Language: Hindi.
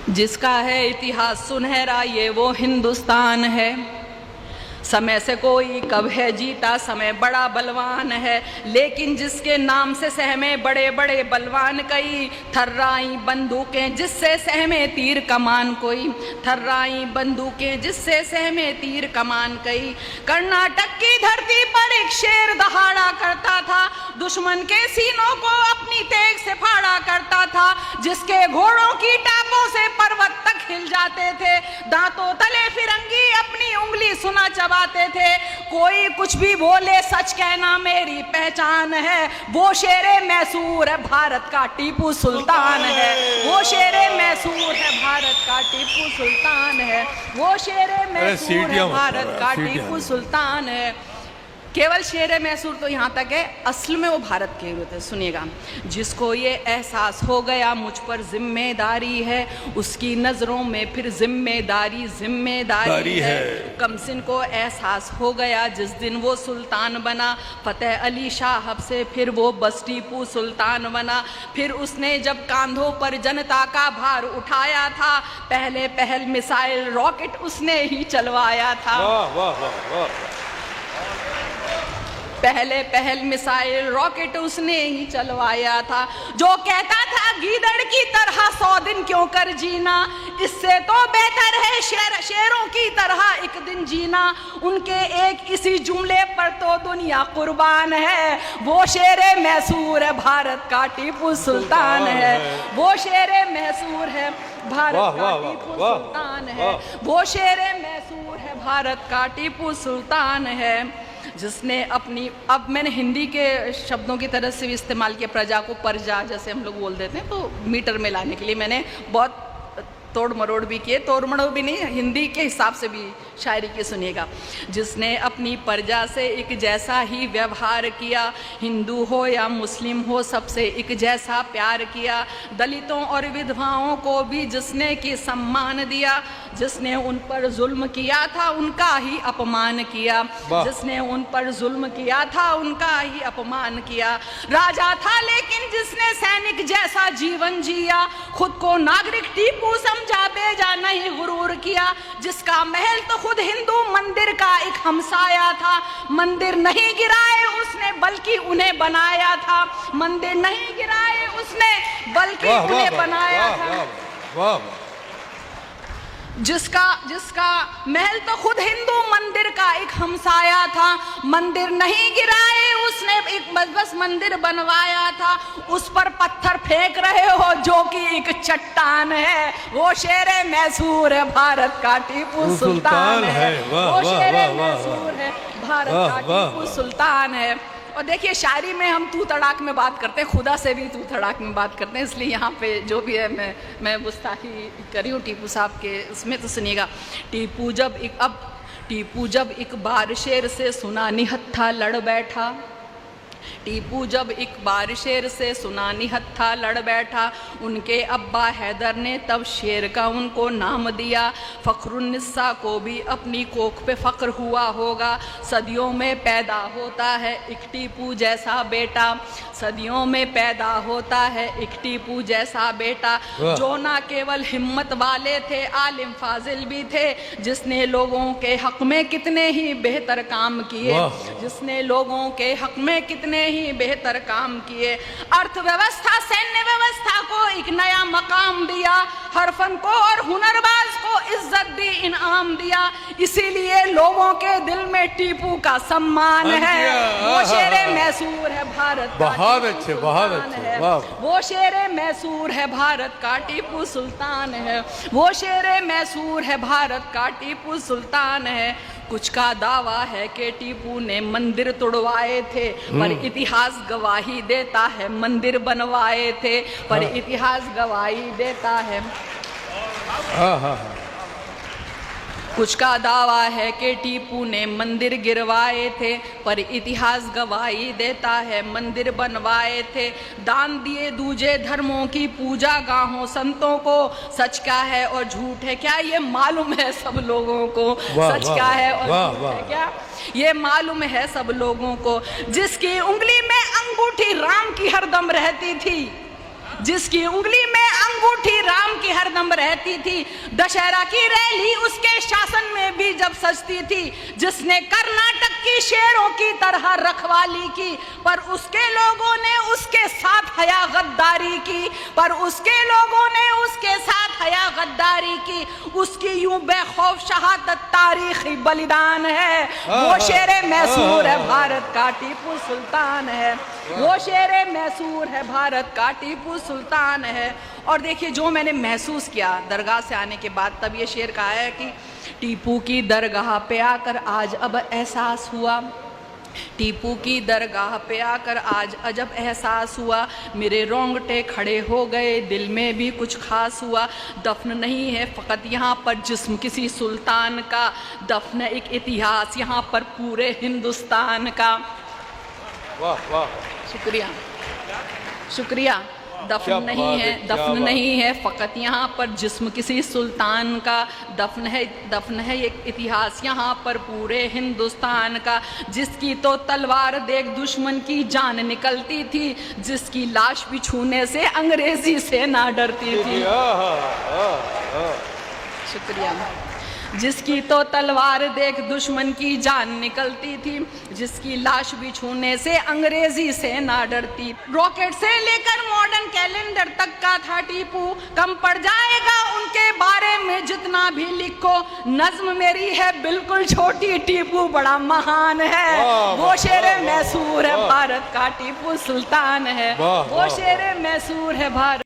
जिसका है इतिहास सुनहरा ये वो हिंदुस्तान है। समय से कोई कब है जीता, समय बड़ा बलवान है, लेकिन जिसके नाम से सहमे बड़े बड़े बलवान कई। थर्राई बंदूकें जिससे सहमे तीर कमान कोई, थर्राई बंदूकें जिससे सहमे तीर कमान कई। कर्नाटक की धरती पर एक शेर दहाड़ा करता था, दुश्मन के सीनों को अपनी तेग से फाड़ा करता था। जिसके घोड़ों की टापों से पर्वत तक हिल जाते थे, दांतों तले फिरंगी अपनी उंगली सुना चबाते थे। कोई कुछ भी बोले सच कहना मेरी पहचान है, वो शेरे मैसूर है भारत का टीपू सुल्तान है। वो शेरे मैसूर है भारत का टीपू सुल्तान है। वो शेरे मैसूर है भारत का टीपू सुल्तान है। केवल शेर मैसूर तो यहाँ तक है, असल में वो भारत के होते हैं। सुनिएगा, जिसको ये एहसास हो गया मुझ पर जिम्मेदारी है, उसकी नज़रों में फिर जिम्मेदारी है। कमसिन को एहसास हो गया जिस दिन वो सुल्तान बना, फतेह अली शाह से फिर वो बस टीपू सुल्तान बना। फिर उसने जब कांधों पर जनता का भार उठाया था, पहल मिसाइल रॉकेट उसने ही चलवाया था। वाह वाह वाह वाह। पहल मिसाइल रॉकेट उसने ही चलवाया था। जो कहता था गीदड़ की तरह 100 दिन क्यों कर जीना, इससे तो बेहतर है शेरों की तरह एक दिन जीना। उनके एक इसी जुमले पर तो दुनिया कुर्बान है। वो शेरे मैसूर है भारत का टीपू सुल्तान है। वो शेरे मैसूर है भारत का टीपू सुल्तान है। वो शेरे मैसूर है भारत का टीपू सुल्तान है। जिसने अपनी, अब मैंने हिंदी के शब्दों की तरह से भी इस्तेमाल किया, प्रजा को परजा जैसे हम लोग बोल देते हैं, तो मीटर में लाने के लिए मैंने बहुत तोड़ मरोड़ भी किए, तोड़ मरोड़ भी नहीं, हिंदी के हिसाब से भी शायरी की सुनिएगा। जिसने अपनी प्रजा से एक जैसा ही व्यवहार किया, हिंदू हो या मुस्लिम हो सबसे एक जैसा प्यार किया। दलितों और विधवाओं को भी जिसने की सम्मान दिया, जिसने उन पर जुल्म किया था उनका ही अपमान किया। जिसने उन पर जुल्म किया था उनका ही अपमान किया। राजा था लेकिन जिसने सैनिक जैसा जीवन जिया, खुद को नागरिक टीपू समझा बेजा नहीं गुरूर किया। जिसका महल तो खुद हिंदू मंदिर का एक हमसाया था, मंदिर नहीं गिराए उसने बल्कि उन्हें बनाया था। मंदिर नहीं गिराए उसने बल्कि उन्हें बनाया था। जिसका महल तो खुद हिंदू मंदिर का एक हमसाया था, मंदिर नहीं गिराए उसने एक बस मंदिर बनवाया था। उस पर पत्थर फेंक रहे हो जो कि एक चट्टान है। वो शेरे मैसूर है भारत का टीपू सुल्तान है। वो शेरे मैसूर है भारत का टीपू सुल्तान है। और देखिए, शायरी में हम तू तड़ाक में बात करते हैं, खुदा से भी तू तड़ाक में बात करते हैं, इसलिए यहाँ पे जो भी है मैं गुस्ताखी करी हूँ टीपू साहब के उसमें। तो सुनिएगा, टीपू जब एक बार शेर से सुना निहत्था लड़ बैठा। टीपू जब एक बार शेर से सुना निहत्था लड़ बैठा, उनके अब्बा हैदर ने तब शेर का उनको नाम दिया। फ़ख्रुन्निसा को भी अपनी कोख पे फ़ख्र हुआ होगा। सदियों में पैदा होता है एक टीपू जैसा बेटा, सदियों में पैदा होता है एक टीपू जैसा बेटा। जो ना केवल हिम्मत वाले थे, आलिम फाजिल भी थे, जिसने लोगों के हक में कितने ही बेहतर काम किए, जिसने लोगों के हक में कितने ही बेहतर काम किए। अर्थव्यवस्था, सैन्य व्यवस्था को एक नया मकाम दिया, हर फन को और हुनरबाज को इज्जत दी, इनाम दिया। इसीलिए लोगों के दिल में टीपू का सम्मान है। वो शेरे मैसूर है भारत का, बहुत अच्छे, बहुत अच्छे। वो शेरे मैसूर है भारत का टीपू सुल्तान है। वो शेरे मैसूर है भारत का टीपू सुल्तान है। कुछ का दावा है कि टीपू ने मंदिर तोड़वाए थे, पर इतिहास गवाही देता है मंदिर बनवाए थे, पर इतिहास गवाही देता है। कुछ का दावा है कि टीपू ने मंदिर गिरवाए थे, पर इतिहास गवाही देता है मंदिर बनवाए थे। दान दिए दूजे धर्मों की पूजा गाहों संतों को, सच क्या है और झूठ है क्या ये मालूम है सब लोगों को। सच क्या है और झूठ है क्या ये मालूम है सब लोगों को। जिसकी उंगली में अंगूठी राम की हरदम रहती थी, जिसकी उंगली में अंगूठी राम की हरदम हरदम रहती थी। दशहरा की रैली उसके शासन में भी जब सजती थी, जिसने कर्नाटक की शेरों की तरह रखवाली की, पर उसके लोगों ने उसके साथ हया गद्दारी की, पर उसके लोगों ने उसके साथ हया गद्दारी की। उसकी यूं बेखौफ शहादत तारीखी बलिदान है। वो शेरे मैसूर है भारत का टीपू सुल्तान है, वो शेरे मैसूर है भारत का टीपू सुल्तान है। और देखिए जो मैंने महसूस किया दरगाह से आने के बाद, तब ये शेर कहा है कि टीपू की दरगाह पे आकर आज अब एहसास हुआ, टीपू की दरगाह पे आकर आज अजब एहसास हुआ, मेरे रोंगटे खड़े हो गए, दिल में भी कुछ खास हुआ। दफन नहीं है फ़कत यहाँ पर जिस्म किसी सुल्तान का, दफन एक इतिहास यहाँ पर पूरे हिंदुस्तान का। वाह वाह, शुक्रिया शुक्रिया। दफन नहीं है फ़कत यहाँ पर जिस्म किसी सुल्तान का, दफन है एक इतिहास यहाँ पर पूरे हिंदुस्तान का। जिसकी तो तलवार देख दुश्मन की जान निकलती थी, जिसकी लाश भी छूने से अंग्रेजी से ना डरती थी। शुक्रिया। जिसकी तो तलवार देख दुश्मन की जान निकलती थी, जिसकी लाश भी छूने से अंग्रेजी से ना डरती। रॉकेट से लेकर मॉडर्न कैलेंडर तक का था टीपू, कम पड़ जाएगा उनके बारे में जितना भी लिखो। नज्म मेरी है बिल्कुल छोटी, टीपू बड़ा महान है। वो शेरे मैसूर है भारत का टीपू सुल्तान है, वो शेरे मैसूर है भारत।